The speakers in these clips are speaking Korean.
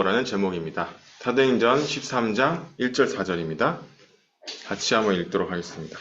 라는 제목입니다. 사도행전 13장 1절 4절입니다. 같이 한번 읽도록 하겠습니다.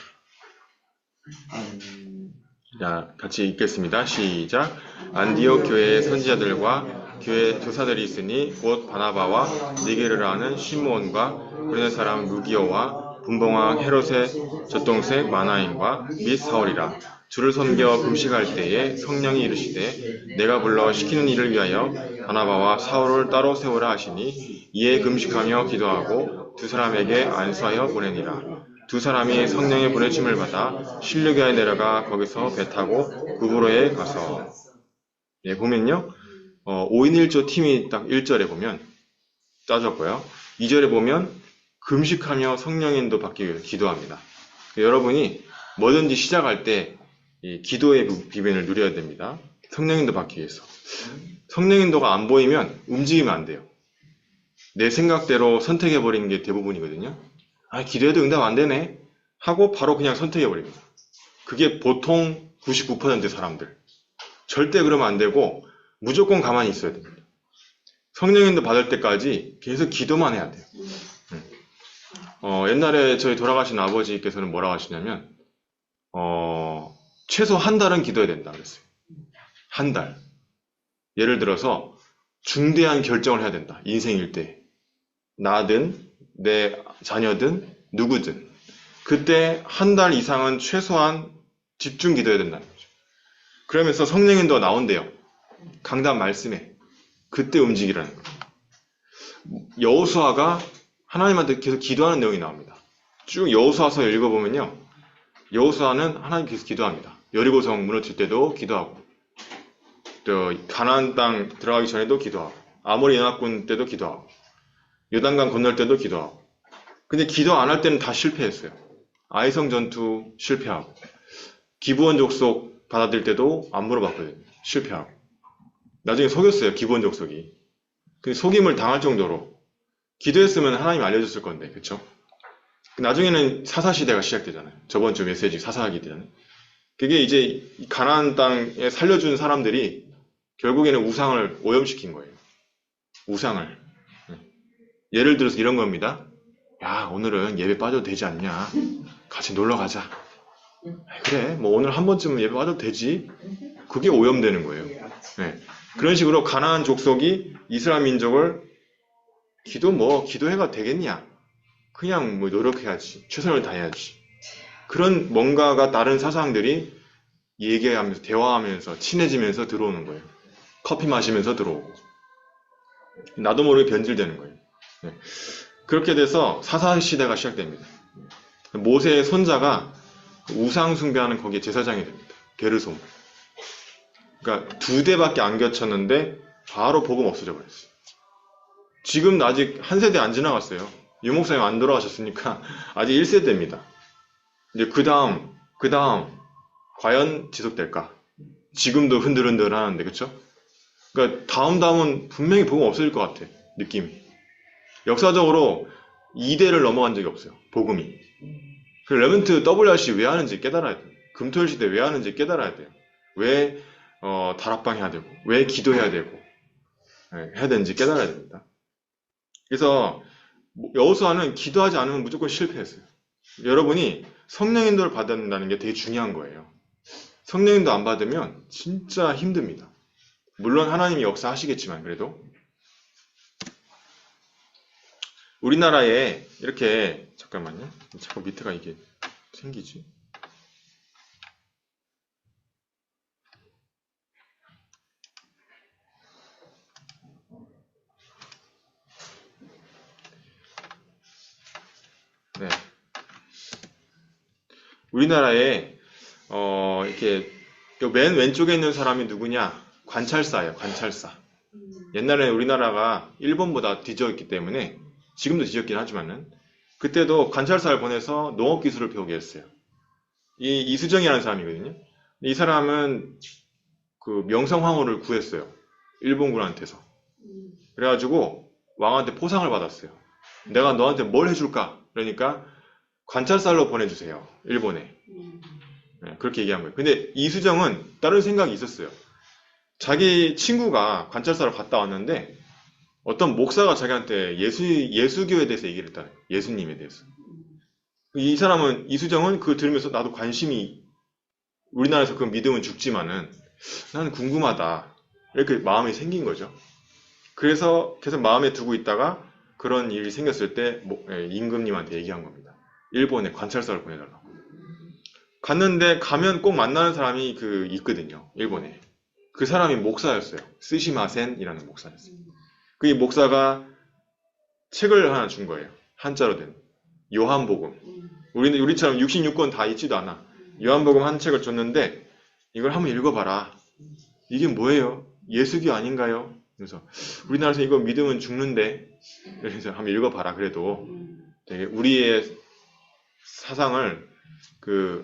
자, 같이 읽겠습니다. 시작. 안디옥 교회의 선지자들과 교회 교사들이 있으니 곧 바나바와 니게르라 하는 시므온과 고레네 사람 루기오와 분봉왕 헤롯의 젖동생 마나인과 및 사울이라. 주를 섬겨 금식할 때에 성령이 이르시되 내가 불러 시키는 일을 위하여 바나바와 사울을 따로 세우라 하시니 이에 금식하며 기도하고 두 사람에게 안수하여 보내니라. 두 사람이 성령의 보내심을 받아 실루기아에 내려가 거기서 배 타고 구브로에 가서 보면요 5인 1조 팀이 딱 1절에 보면 짜졌고요. 2절에 보면 금식하며 성령 인도 받기 위해 기도합니다. 여러분이 뭐든지 시작할 때 이 기도의 비변을 누려야 됩니다. 성령 인도 받기 위해서. 성령 인도가 안 보이면 움직이면 안 돼요. 내 생각대로 선택해버리는 게 대부분이거든요. 아, 기도해도 응답 안 되네 하고 바로 그냥 선택해버립니다. 그게 보통 99%의 사람들. 절대 그러면 안 되고 무조건 가만히 있어야 됩니다. 성령 인도 받을 때까지 계속 기도만 해야 돼요. 옛날에 저희 돌아가신 아버지께서는 뭐라고 하시냐면 최소 한 달은 기도해야 된다 그랬어요. 한 달. 예를 들어서 중대한 결정을 해야 된다. 인생일 때. 나든 내 자녀든 누구든 그때 한 달 이상은 최소한 집중 기도해야 된다는 거죠. 그러면서 성령 인도가 나온대요. 강단 말씀에. 그때 움직이라는 거예요. 여호수아가 하나님한테 계속 기도하는 내용이 나옵니다. 쭉 여호수아서 읽어보면요. 여호수아는 하나님께서 기도합니다. 여리고성 무너질 때도 기도하고 또 가나안 땅 들어가기 전에도 기도하고 아모리 연합군 때도 기도하고 요단강 건널 때도 기도하고 근데 기도 안 할 때는 다 실패했어요. 아이성 전투 실패하고 기브온 족속 받아들일 때도 안 물어봤거든요. 실패하고 나중에 속였어요. 기브온 족속이. 근데 속임을 당할 정도로 기도했으면 하나님이 알려줬을 건데 그쵸? 나중에는 사사시대가 시작되잖아요. 저번 주 메시지 사사기대잖아요. 그게 이제 가나안 땅에 살려준 사람들이 결국에는 우상을 오염시킨 거예요. 우상을. 예를 들어서 이런 겁니다. 야, 오늘은 예배 빠져도 되지 않냐? 같이 놀러 가자. 그래, 뭐 오늘 한 번쯤은 예배 빠져도 되지. 그게 오염되는 거예요. 네. 그런 식으로 가나안 족속이 이스라엘 민족을 기도해가 되겠냐? 그냥 뭐 노력해야지. 최선을 다해야지. 그런 뭔가가 다른 사상들이 얘기하면서 대화하면서 친해지면서 들어오는 거예요. 커피 마시면서 들어오고 나도 모르게 변질되는 거예요. 네. 그렇게 돼서 사사시대가 시작됩니다. 모세의 손자가 우상 숭배하는 거기에 제사장이 됩니다. 게르솜. 그러니까 2대밖에 안 겹쳤는데 바로 복음 없어져 버렸어요. 지금 아직 한 세대 안 지나갔어요. 유목사님 안 돌아가셨으니까 아직 1세대입니다. 이제 그 다음 과연 지속될까? 지금도 흔들흔들 하는데 그쵸? 그러니까 다음은 분명히 복음 없어질 것 같아. 느낌이. 역사적으로 2대를 넘어간 적이 없어요. 복음이. 그 레먼트 WRC 왜 하는지 깨달아야 돼요. 금토일 시대 왜 하는지 깨달아야 돼요. 왜 다락방 해야 되고 왜 기도해야 되고 해야 되는지 깨달아야 됩니다. 그래서 여호수아는 기도하지 않으면 무조건 실패했어요. 여러분이 성령 인도를 받는다는 게 되게 중요한 거예요. 성령 인도 안 받으면 진짜 힘듭니다. 물론 하나님이 역사하시겠지만 그래도 우리나라에 이렇게 잠깐만요. 자꾸 밑에가 이게 생기지? 네. 우리나라에 이렇게 맨 왼쪽에 있는 사람이 누구냐? 관찰사예요. 관찰사. 옛날에 우리나라가 일본보다 뒤져있기 때문에 지금도 뒤졌긴 하지만은 그때도 관찰사를 보내서 농업기술을 배우게 했어요. 이 이수정이라는 사람이거든요. 이 사람은 그 명성황후를 구했어요. 일본군한테서. 그래가지고 왕한테 포상을 받았어요. 내가 너한테 뭘 해줄까? 그러니까 관찰사로 보내주세요. 일본에. 네, 그렇게 얘기한 거예요. 근데 이수정은 다른 생각이 있었어요. 자기 친구가 관찰사로 갔다 왔는데 어떤 목사가 자기한테 예수교에 대해서 얘기를 했다. 예수님에 대해서. 이 사람은, 이수정은 그걸 들으면서 나도 관심이, 우리나라에서 그 믿음은 죽지만은 나는 궁금하다. 이렇게 마음이 생긴 거죠. 그래서 계속 마음에 두고 있다가 그런 일이 생겼을 때 임금님한테 얘기한 겁니다. 일본에 관찰사를 보내달라고. 갔는데 가면 꼭 만나는 사람이 있거든요. 일본에. 그 사람이 목사였어요. 스시마센이라는 목사였어요. 그 목사가 책을 하나 준 거예요. 한자로 된 요한복음. 우리처럼 66권 다 있지도 않아. 요한복음 한 책을 줬는데 이걸 한번 읽어봐라. 이게 뭐예요? 예수교 아닌가요? 그래서 우리나라에서 이거 믿으면 죽는데, 그래서 한번 읽어봐라. 그래도 되게 우리의 사상을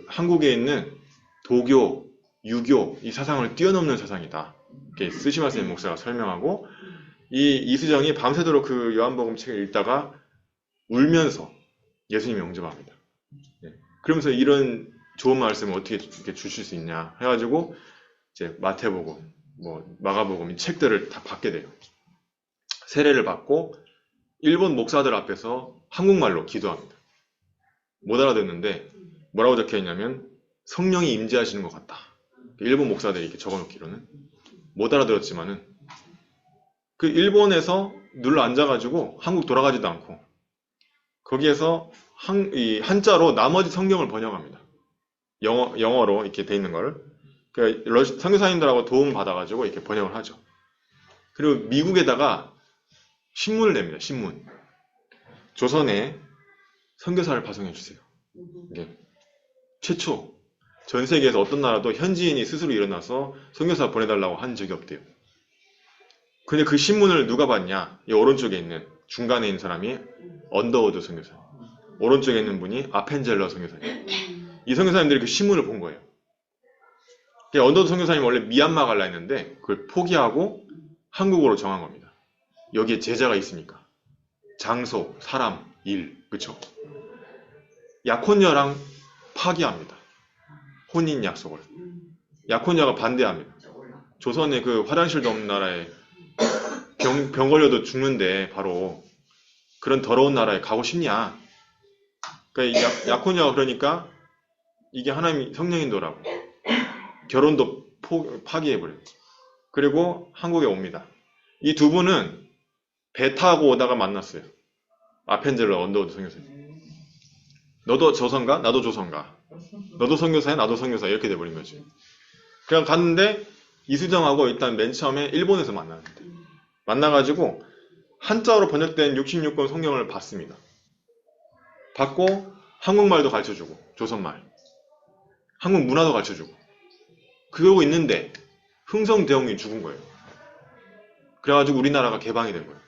한국에 있는 도교, 유교 이 사상을 뛰어넘는 사상이다. 이렇게 스시마센 목사가 설명하고, 이 이수정이 밤새도록 그 요한복음 책을 읽다가 울면서 예수님 영접합니다. 그러면서 이런 좋은 말씀을 어떻게 이렇게 주실 수 있냐 해가지고 이제 마태복음, 마가복음 이 책들을 다 받게 돼요. 세례를 받고 일본 목사들 앞에서 한국말로 기도합니다. 못 알아듣는데 뭐라고 적혀 있냐면 성령이 임재하시는 것 같다. 일본 목사들이 이렇게 적어놓기로는 못 알아들었지만은 그 일본에서 눌러 앉아가지고 한국 돌아가지도 않고 거기에서 한자로 나머지 성경을 번역합니다. 영어로 이렇게 돼 있는 거를. 선교사님들하고 도움 받아가지고 이렇게 번역을 하죠. 그리고 미국에다가 신문을 냅니다. 신문. 조선에 선교사를 파송해 주세요. 이게 최초. 전 세계에서 어떤 나라도 현지인이 스스로 일어나서 선교사 보내달라고 한 적이 없대요. 근데 그 신문을 누가 봤냐? 이 오른쪽에 있는 중간에 있는 사람이 언더우드 선교사. 오른쪽에 있는 분이 아펜젤러 선교사님. 이 선교사님들이 그 신문을 본 거예요. 언더우드 선교사님 원래 미얀마 갈라 했는데 그걸 포기하고 한국으로 정한 겁니다. 여기에 제자가 있으니까. 장소, 사람, 일, 그쵸? 약혼녀랑 파기합니다. 혼인 약속을. 약혼녀가 반대합니다. 조선에 그 화장실도 없는 나라에 병 걸려도 죽는데 바로 그런 더러운 나라에 가고 싶냐? 그러니까 약혼녀가 그러니까 이게 하나님 성령인도라고 결혼도 파기해버려요. 그리고 한국에 옵니다. 이 두 분은 배 타고 오다가 만났어요. 아펜젤러 언더우드 선교사님. 너도 조선가? 나도 조선가. 너도 선교사야? 나도 선교사. 이렇게 돼버린 거지. 그냥 갔는데 이수정하고 일단 맨 처음에 일본에서 만나는데 만나가지고 한자어로 번역된 66권 성경을 받습니다. 받고 한국말도 가르쳐주고 조선말, 한국 문화도 가르쳐주고 그러고 있는데 흥성대원군이 죽은 거예요. 그래가지고 우리나라가 개방이 된 거예요.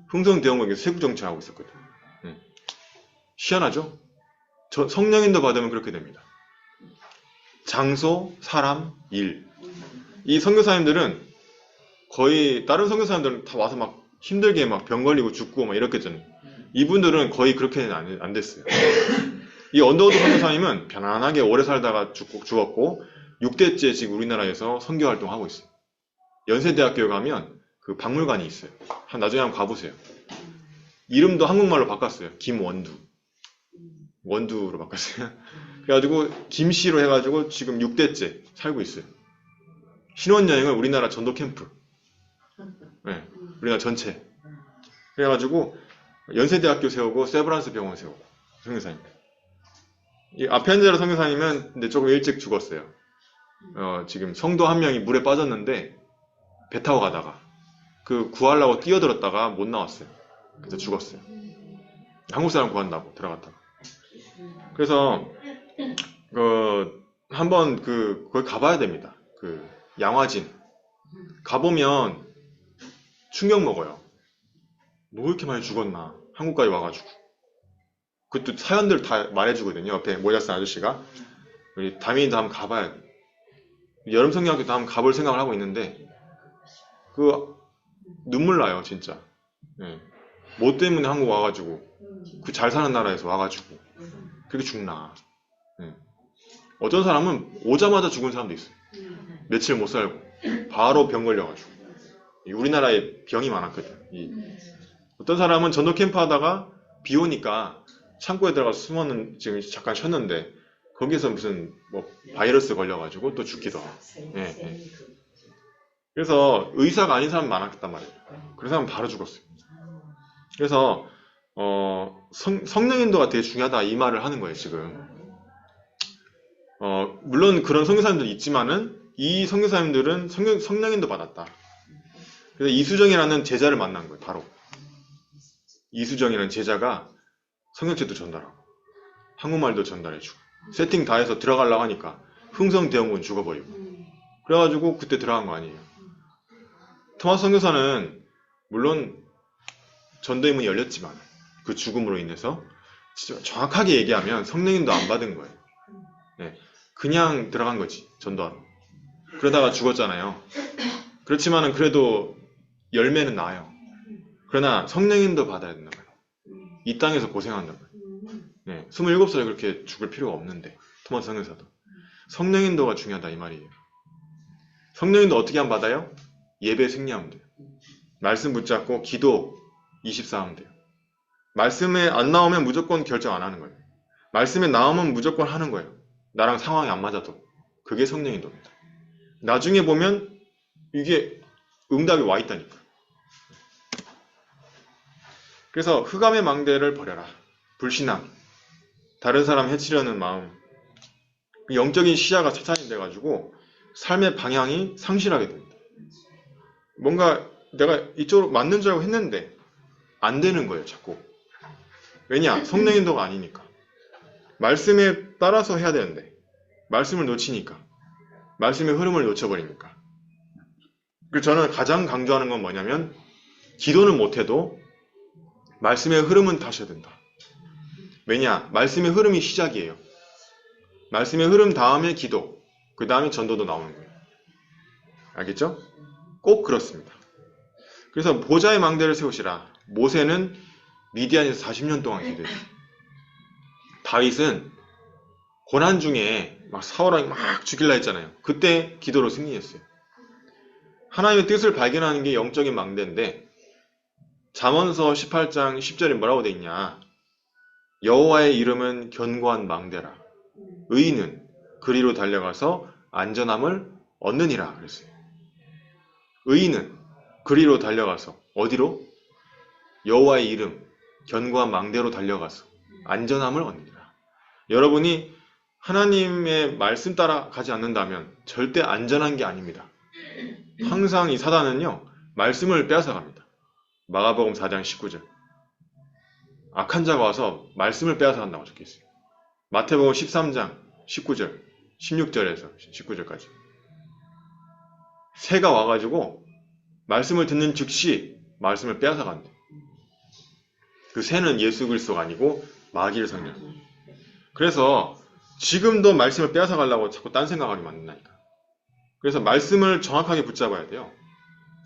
흥성대원군이 세국정치하고 있었거든요. 희한하죠? 성령인도 받으면 그렇게 됩니다. 장소, 사람, 일. 이 선교사님들은 거의 다른 선교사님들은 다 와서 막 힘들게 막 병 걸리고 죽고 막 이랬겠잖아요. 이분들은 거의 그렇게는 안 됐어요. 이 언더우드 선교사님은 편안하게 오래 살다가 죽었고 6대째 지금 우리나라에서 선교 활동하고 있어요. 연세대학교에 가면 그 박물관이 있어요. 나중에 한번 가보세요. 이름도 한국말로 바꿨어요. 김원두. 원두로 바꿨어요. 그래가지고 김씨로 해가지고 지금 6대째 살고 있어요. 신혼여행은 우리나라 전도 캠프. 네, 우리나라 전체. 그래가지고 연세대학교 세우고 세브란스 병원 세우고 선교사님. 이 아펜젤러 선교사님은 근데 조금 일찍 죽었어요. 지금 성도 한 명이 물에 빠졌는데 배 타고 가다가 그 구하려고 뛰어들었다가 못 나왔어요. 그래서 죽었어요. 한국 사람 구한다고 들어갔다가. 그래서 한번 거기 가봐야 됩니다. 양화진 가보면 충격 먹어요. 뭐 이렇게 많이 죽었나? 한국까지 와가지고. 그것도 사연들 다 말해주거든요. 옆에 모자 쓴 아저씨가. 우리 다민이도 한번 가봐야 돼. 여름 성경학교도 한번 가볼 생각을 하고 있는데 눈물 나요 진짜. 네. 뭐 때문에 한국 와가지고 그 잘 사는 나라에서 와가지고 그렇게 죽나. 네. 어떤 사람은 오자마자 죽은 사람도 있어요. 며칠 못 살고 바로 병 걸려가지고. 우리나라에 병이 많았거든. 어떤 사람은 전도 캠프 하다가 비 오니까 창고에 들어가서 지금 잠깐 쉬었는데 거기서 무슨 뭐 바이러스 걸려가지고 또 죽기도 하고. 예, 예. 그래서 의사가 아닌 사람 많았단 말이에요. 그런 사람은 바로 죽었어요. 그래서 성령 인도가 되게 중요하다 이 말을 하는 거예요 지금. 물론 그런 선교사님들이 있지만은 이 선교사님들은 성령 인도 받았다. 그래서 이수정이라는 제자를 만난 거예요. 바로 이수정이라는 제자가 성경책도 전달하고 한국말도 전달해주고 세팅 다 해서 들어가려고 하니까 흥성대원군 죽어버리고 그래가지고 그때 들어간 거 아니에요. 토마스 선교사는 물론 전도의 문이 열렸지만 그 죽음으로 인해서 진짜 정확하게 얘기하면 성령님도 안 받은 거예요. 네, 그냥 들어간 거지 전도하러. 그러다가 죽었잖아요. 그렇지만은 그래도 열매는 나요. 그러나 성령님도 받아야 된단 말이에요. 이 땅에서 고생한단 말이에요. 네, 27살에 그렇게 죽을 필요가 없는데 토마스 선교사도 성령인도가 중요하다 이 말이에요. 성령인도 어떻게 하면 받아요? 예배 승리하면 돼요. 말씀 붙잡고 기도 24 하면 돼요. 말씀에 안 나오면 무조건 결정 안 하는 거예요. 말씀에 나오면 무조건 하는 거예요. 나랑 상황이 안 맞아도. 그게 성령인도입니다. 나중에 보면 이게 응답이 와 있다니까. 그래서 흑암의 망대를 버려라. 불신앙. 다른 사람 해치려는 마음. 영적인 시야가 차단이 돼가지고 삶의 방향이 상실하게 됩니다. 뭔가 내가 이쪽으로 맞는 줄 알고 했는데 안 되는 거예요, 자꾸. 왜냐? 성령인도가 아니니까. 말씀에 따라서 해야 되는데 말씀을 놓치니까. 말씀의 흐름을 놓쳐버리니까. 그래서 저는 가장 강조하는 건 뭐냐면 기도는 못해도 말씀의 흐름은 타셔야 된다. 왜냐? 말씀의 흐름이 시작이에요. 말씀의 흐름 다음에 기도, 그 다음에 전도도 나오는 거예요. 알겠죠? 꼭 그렇습니다. 그래서 보좌의 망대를 세우시라. 모세는 미디안에서 40년 동안 기도했어요. 다윗은 고난 중에 막 사울왕이 막 죽일라 했잖아요. 그때 기도로 승리했어요. 하나님의 뜻을 발견하는 게 영적인 망대인데 잠언서 18장 10절에 뭐라고 돼 있냐? 여호와의 이름은 견고한 망대라. 의인은 그리로 달려가서 안전함을 얻느니라 그랬어요. 의인은 그리로 달려가서 어디로? 여호와의 이름 견고한 망대로 달려가서 안전함을 얻느니라. 여러분이 하나님의 말씀 따라 가지 않는다면 절대 안전한 게 아닙니다. 항상 이 사단은요 말씀을 빼앗아갑니다. 마가복음 4장 19절 악한 자가 와서 말씀을 빼앗아간다고 적혀있어요. 마태복음 13장 19절 16절에서 19절까지 새가 와가지고 말씀을 듣는 즉시 말씀을 빼앗아간대. 그 새는 예수 그리스도가 아니고 마귀를 상징해요. 그래서 지금도 말씀을 빼앗아가려고 자꾸 딴 생각하게 만든다니까. 그래서 말씀을 정확하게 붙잡아야 돼요.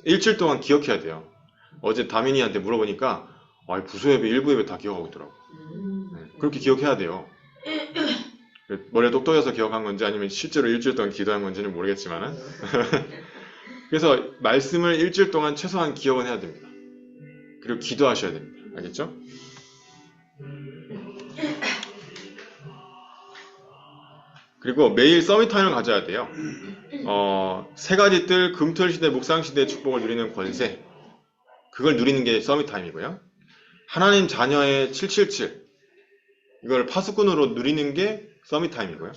일주일 동안 기억해야 돼요. 어제 다민이한테 물어보니까 부수예배, 일부예배 다 기억하고 있더라고. 그렇게 기억해야 돼요. 머리가 똑똑해서 기억한 건지 아니면 실제로 일주일 동안 기도한 건지는 모르겠지만은 그래서 말씀을 일주일 동안 최소한 기억은 해야 됩니다. 그리고 기도하셔야 됩니다. 알겠죠? 그리고 매일 서밋타임을 가져야 돼요. 세 가지 뜰, 금토일시대, 묵상시대의 축복을 누리는 권세. 그걸 누리는 게 서밋타임이고요. 하나님 자녀의 777. 이걸 파수꾼으로 누리는 게 서밋타임이고요.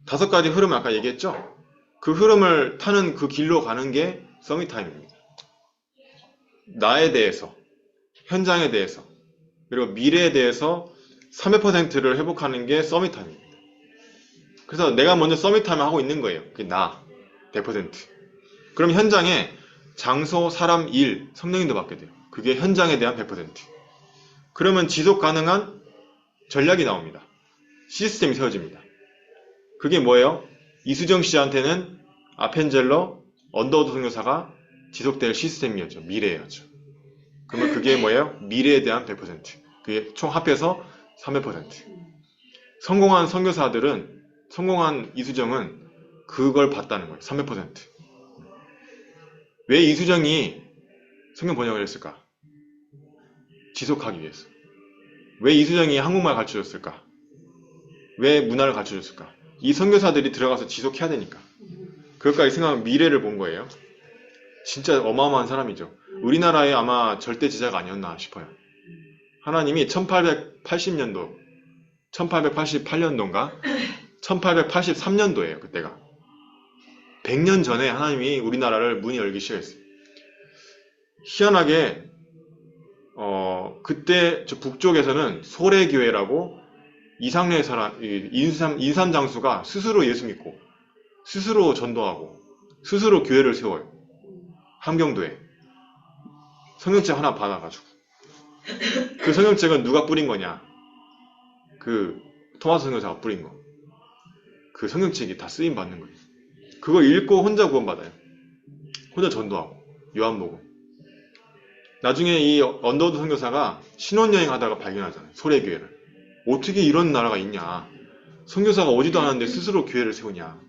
5가지 흐름을 아까 얘기했죠? 그 흐름을 타는 그 길로 가는 게 서밋타임입니다. 나에 대해서, 현장에 대해서, 그리고 미래에 대해서 300%를 회복하는 게 서밋타임입니다. 그래서 내가 먼저 서밋타임을 하고 있는 거예요. 그게 나, 100%. 그럼 현장에 장소, 사람, 일, 성령님도 받게 돼요. 그게 현장에 대한 100%. 그러면 지속 가능한 전략이 나옵니다. 시스템이 세워집니다. 그게 뭐예요? 이수정 씨한테는 아펜젤러, 언더우드 선교사가 지속될 시스템이었죠. 미래였죠. 그러면 그게 뭐예요? 미래에 대한 100%. 그게 총 합해서 300%. 성공한 선교사들은, 성공한 이수정은 그걸 봤다는 거예요. 300%. 왜 이수정이 성경 번역을 했을까? 지속하기 위해서. 왜 이수정이 한국말 가르쳐줬을까? 왜 문화를 가르쳐줬을까? 이 선교사들이 들어가서 지속해야 되니까. 그것까지 생각하면 미래를 본 거예요. 진짜 어마어마한 사람이죠. 우리나라의 아마 절대 제자가 아니었나 싶어요. 하나님이 1880년도, 1888년도인가? 1883년도예요, 그때가. 100년 전에 하나님이 우리나라를 문이 열기 시작했어요. 희한하게, 그때 저 북쪽에서는 소래교회라고 이상례 사람, 인삼장수가 스스로 예수 믿고, 스스로 전도하고, 스스로 교회를 세워요. 함경도에. 성경책 하나 받아가지고. 그 성경책은 누가 뿌린 거냐? 그 토마스 선교사가 뿌린 거. 그 성경책이 다 쓰임 받는 거예요. 그거 읽고 혼자 구원받아요. 혼자 전도하고. 요한복음. 나중에 이 언더우드 선교사가 신혼여행 하다가 발견하잖아요. 소래교회를. 어떻게 이런 나라가 있냐. 선교사가 오지도 않았는데 스스로 교회를 세우냐.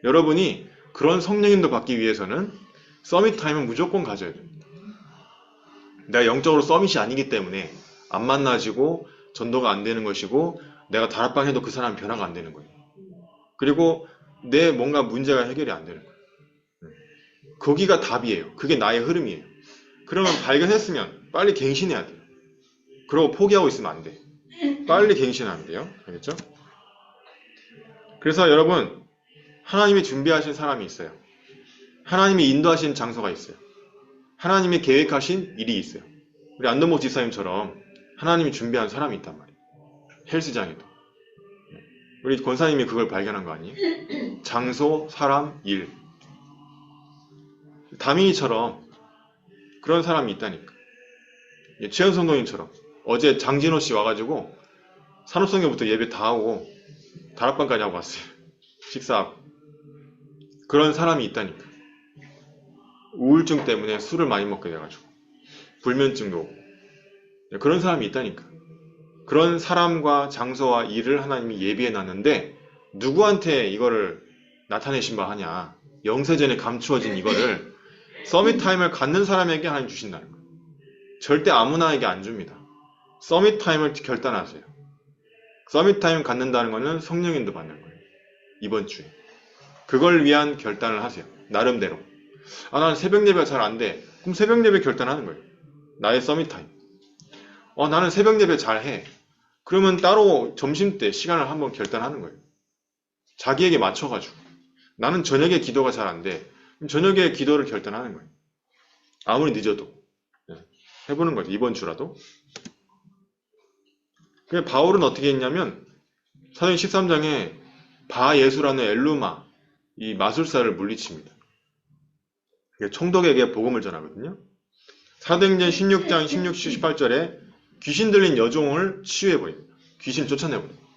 여러분이 그런 성령님도 받기 위해서는 서밋 타임은 무조건 가져야 돼요. 내가 영적으로 서밋이 아니기 때문에 안 만나지고 전도가 안 되는 것이고 내가 다락방 해도 그 사람은 변화가 안 되는 거예요. 그리고 내 뭔가 문제가 해결이 안 되는 거예요. 거기가 답이에요. 그게 나의 흐름이에요. 그러면 발견했으면 빨리 갱신해야 돼요. 그러고 포기하고 있으면 안 돼. 빨리 갱신하면 돼요. 알겠죠? 그래서 여러분, 하나님이 준비하신 사람이 있어요. 하나님이 인도하신 장소가 있어요. 하나님이 계획하신 일이 있어요. 우리 안동목 지사님처럼 하나님이 준비한 사람이 있단 말이에요. 헬스장에도. 우리 권사님이 그걸 발견한 거 아니에요? 장소, 사람, 일. 다민이처럼 그런 사람이 있다니까. 최현 성도님처럼 어제 장진호 씨 와가지고 산업성경부터 예배 다 하고 다락방까지 하고 왔어요. 식사하고. 그런 사람이 있다니까. 우울증 때문에 술을 많이 먹게 돼가지고 불면증도 오고 그런 사람이 있다니까. 그런 사람과 장소와 일을 하나님이 예비해 놨는데 누구한테 이거를 나타내신 바 하냐. 영세전에 감추어진 이거를 서밋 타임을 갖는 사람에게 하나님 주신다는 거예요. 절대 아무나에게 안 줍니다. 서밋 타임을 결단하세요. 서밋 타임 갖는다는 거는 성령인도 받는 거예요. 이번 주에. 그걸 위한 결단을 하세요. 나름대로. 아, 나는 새벽 예배가 잘 안 돼. 그럼 새벽 예배 결단하는 거예요. 나의 서밋 타임. 나는 새벽 예배 잘 해. 그러면 따로 점심때 시간을 한번 결단하는 거예요. 자기에게 맞춰가지고. 나는 저녁에 기도가 잘 안 돼. 그럼 저녁에 기도를 결단하는 거예요. 아무리 늦어도. 해보는 거죠. 이번 주라도. 바울은 어떻게 했냐면 사도행 13장에 바예수라는 엘루마, 이 마술사를 물리칩니다. 총독에게 복음을 전하거든요. 사도행전 16장 16, 18절에 귀신 들린 여종을 치유해버립니다. 귀신을 쫓아내버립니다.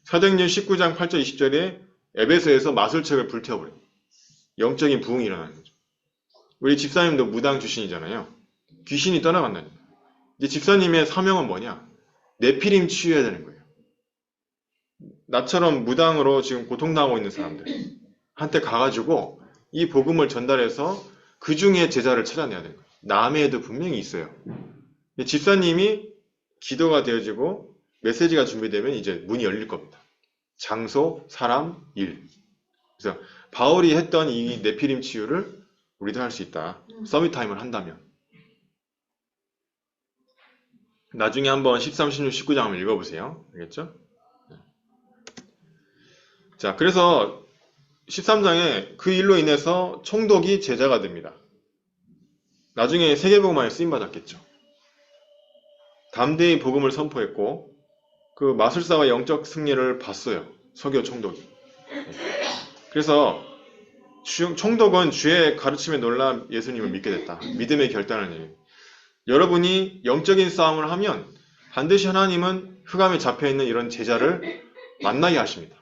사도행전 19장 8절 20절에 에베소에서 마술책을 불태워버립니다. 영적인 부흥이 일어나는 거죠. 우리 집사님도 무당 출신이잖아요. 귀신이 떠나간다니까. 이제 집사님의 사명은 뭐냐? 네피림 치유해야 되는 거예요. 나처럼 무당으로 지금 고통당하고 있는 사람들 한테 가가지고 이 복음을 전달해서 그 중에 제자를 찾아내야 되는 거예요. 남해에도 분명히 있어요. 집사님이 기도가 되어지고 메시지가 준비되면 이제 문이 열릴 겁니다. 장소, 사람, 일. 그래서 바울이 했던 이 네피림 치유를 우리도 할 수 있다. 서밋 타임을 한다면. 나중에 한번 13, 16, 19장 한번 읽어보세요. 알겠죠? 자, 그래서 13장에 그 일로 인해서 총독이 제자가 됩니다. 나중에 세계복음화에 쓰임받았겠죠. 담대히 복음을 선포했고 그 마술사와 영적 승리를 봤어요. 서교 총독이. 그래서 총독은 주의 가르침에 놀라 예수님을 믿게 됐다. 믿음의 결단을 내요. 여러분이 영적인 싸움을 하면 반드시 하나님은 흑암에 잡혀있는 이런 제자를 만나게 하십니다.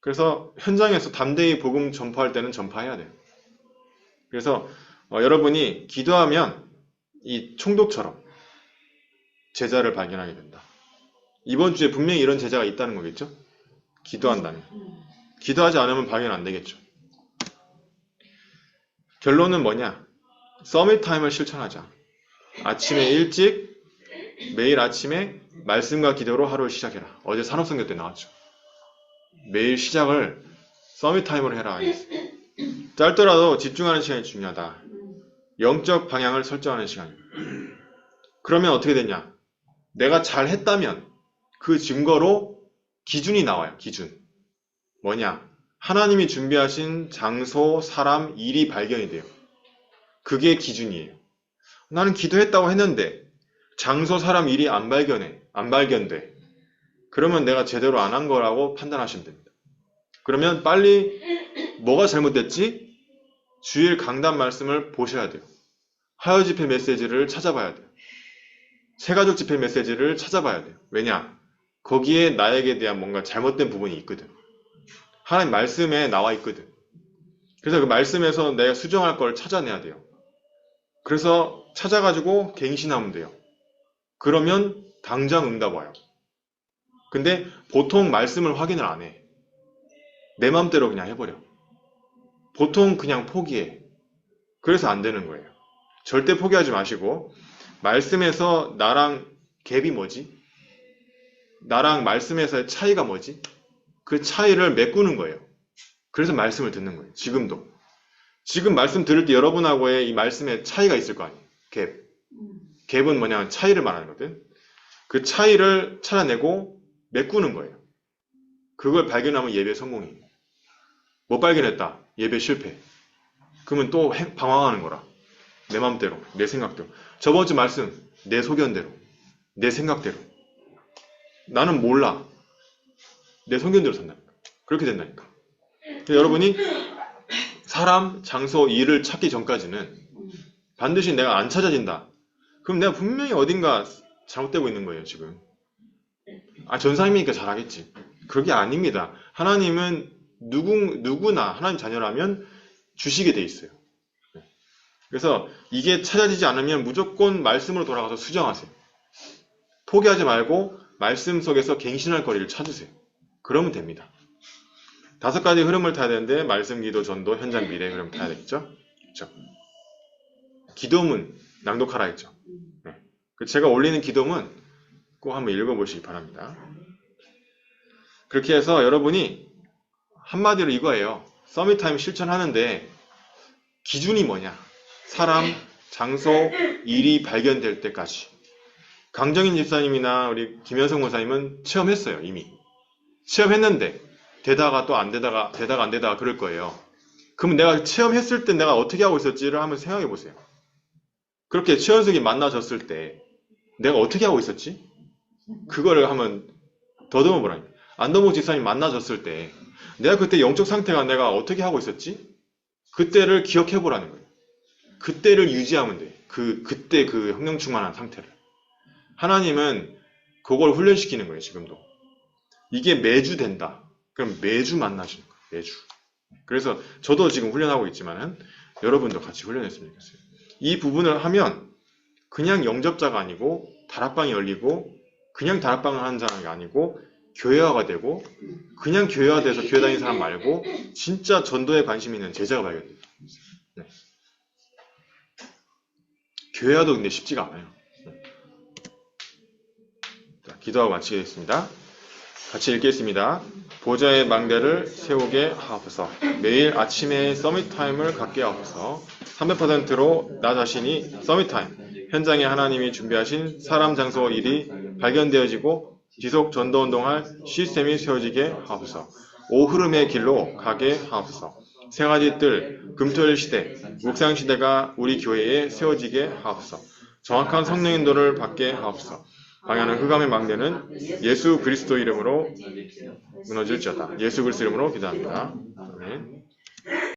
그래서 현장에서 담대히 복음 전파할 때는 전파해야 돼요. 그래서 여러분이 기도하면 이 총독처럼 제자를 발견하게 된다. 이번 주에 분명히 이런 제자가 있다는 거겠죠? 기도한다면. 기도하지 않으면 발견 안 되겠죠. 결론은 뭐냐? 서밋 타임을 실천하자. 아침에 일찍 매일 아침에 말씀과 기도로 하루를 시작해라. 어제 산업성경 때 나왔죠. 매일 시작을 서밋 타임으로 해라. 짧더라도 집중하는 시간이 중요하다. 영적 방향을 설정하는 시간입니다. 그러면 어떻게 되냐? 내가 잘했다면 그 증거로 기준이 나와요. 기준. 뭐냐? 하나님이 준비하신 장소, 사람, 일이 발견이 돼요. 그게 기준이에요. 나는 기도했다고 했는데 장소, 사람, 일이 안 발견돼. 그러면 내가 제대로 안 한 거라고 판단하시면 됩니다. 그러면 빨리 뭐가 잘못됐지? 주일 강단 말씀을 보셔야 돼요. 화요 집회 메시지를 찾아봐야 돼요. 새가족 집회 메시지를 찾아봐야 돼요. 왜냐? 거기에 나에게 대한 뭔가 잘못된 부분이 있거든. 하나님 말씀에 나와 있거든. 그래서 그 말씀에서 내가 수정할 걸 찾아내야 돼요. 그래서 찾아가지고 갱신하면 돼요. 그러면 당장 응답 와요. 근데 보통 말씀을 확인을 안 해. 내 맘대로 그냥 해버려. 보통 그냥 포기해. 그래서 안 되는 거예요. 절대 포기하지 마시고 말씀에서 나랑 갭이 뭐지? 나랑 말씀에서의 차이가 뭐지? 그 차이를 메꾸는 거예요. 그래서 말씀을 듣는 거예요. 지금도. 지금 말씀 들을 때 여러분하고의 이 말씀에 차이가 있을 거 아니에요. 갭. 갭은 뭐냐면 차이를 말하는 거거든. 그 차이를 찾아내고 메꾸는 거예요. 그걸 발견하면 예배 성공이에요. 못 발견했다. 예배 실패. 그러면 또 방황하는 거라. 내 맘대로, 내 생각대로. 저번 주 말씀, 내 소견대로, 내 생각대로. 나는 몰라. 내 소견대로 산다니까. 그렇게 된다니까. 여러분이 사람, 장소, 일을 찾기 전까지는 반드시 내가 안 찾아진다. 그럼 내가 분명히 어딘가 잘못되고 있는 거예요, 지금. 전사님이니까 잘하겠지. 그게 아닙니다. 하나님은 누구나 하나님 자녀라면 주시게 돼 있어요. 그래서 이게 찾아지지 않으면 무조건 말씀으로 돌아가서 수정하세요. 포기하지 말고 말씀 속에서 갱신할 거리를 찾으세요. 그러면 됩니다. 5가지 흐름을 타야 되는데 말씀, 기도, 전도, 현장, 미래 흐름 타야 되겠죠? 그렇죠? 기도문 낭독하라 했죠. 네. 제가 올리는 기도문 꼭 한번 읽어보시기 바랍니다. 그렇게 해서 여러분이 한마디로 이거예요. 서밋타임 실천하는데 기준이 뭐냐? 사람, 장소, 일이 발견될 때까지. 강정인 집사님이나 우리 김현성 목사님은 체험했어요. 이미. 체험했는데 되다가 또 안 되다가 안 되다가 그럴 거예요. 그럼 내가 체험했을 때 내가 어떻게 하고 있었지를 한번 생각해 보세요. 그렇게 최현석이 만나졌을 때 내가 어떻게 하고 있었지? 그거를 한번 더듬어 보라니까. 안동목 집사님 만나졌을 때 내가 그때 영적 상태가 내가 어떻게 하고 있었지? 그때를 기억해 보라는 거예요. 그때를 유지하면 돼. 그때 그 성령 충만한 상태를. 하나님은 그걸 훈련시키는 거예요. 지금도. 이게 매주 된다. 그럼 매주 만나시는 거예요. 매주. 그래서 저도 지금 훈련하고 있지만 여러분도 같이 훈련했으면 좋겠어요. 이 부분을 하면 그냥 영접자가 아니고 다락방이 열리고 그냥 다락방을 하는 사람이 아니고 교회화가 되고 그냥 교회화돼서 교회 다니는 사람 말고 진짜 전도에 관심 있는 제자가 발견돼요. 네. 교회화도 근데 쉽지가 않아요. 자, 기도하고 마치겠습니다. 같이 읽겠습니다. 보좌의 망대를 세우게 하옵소서. 매일 아침에 서밋타임을 갖게 하옵소서. 300%로 나 자신이 서밋타임, 현장에 하나님이 준비하신 사람, 장소, 일이 발견되어지고 지속 전도운동할 시스템이 세워지게 하옵소서. 오흐름의 길로 가게 하옵소서. 생활의 뜰, 금토일 시대, 묵상 시대가 우리 교회에 세워지게 하옵소서. 정확한 성령 인도를 받게 하옵소서. 방향은 흑암의 망대는 예수 그리스도 이름으로 무너질지어다. 예수 그리스도 이름으로 기도합니다. 아멘.